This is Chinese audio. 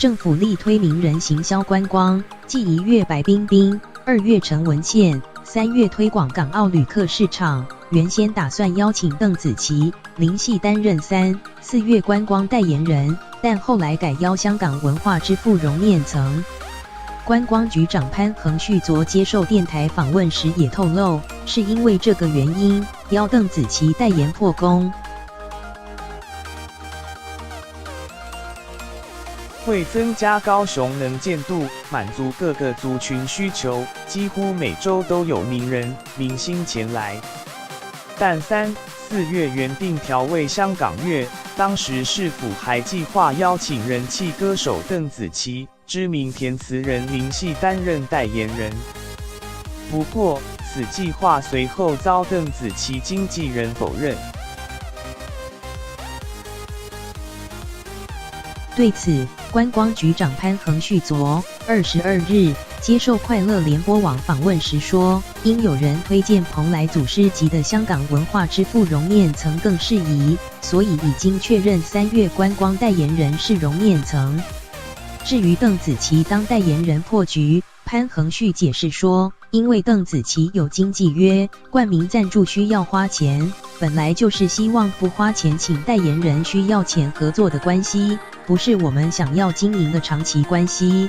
政府力推名人行销观光，继1月白冰冰、2月陈文茜、3月推广港澳旅客市场。原先打算邀请邓紫棋、林夕担任3、4月观光代言人，但后来改邀香港文化之父荣念曾。观光局长潘恒旭昨接受电台访问时也透露，是因为这个原因，邀邓紫棋代言破功。为增加高雄能见度，满足各个族群需求，几乎每周都有名人、明星前来。但3、4月原定调为香港月，当时市府还计划邀请人气歌手邓紫棋、知名填词人林夕担任代言人。不过，此计划随后遭邓紫棋经纪人否认。对此，观光局长潘恒旭昨22日接受快乐联播网访问时说，因有人推荐蓬莱祖师级的香港文化之父荣念曾更适宜，所以已经确认3月观光代言人是荣念曾。至于邓紫棋当代言人破局，潘恒旭解释说，因为邓紫棋有经纪约，冠名赞助需要花钱，本来就是希望不花钱请代言人需要钱合作的关系，不是我们想要经营的长期关系。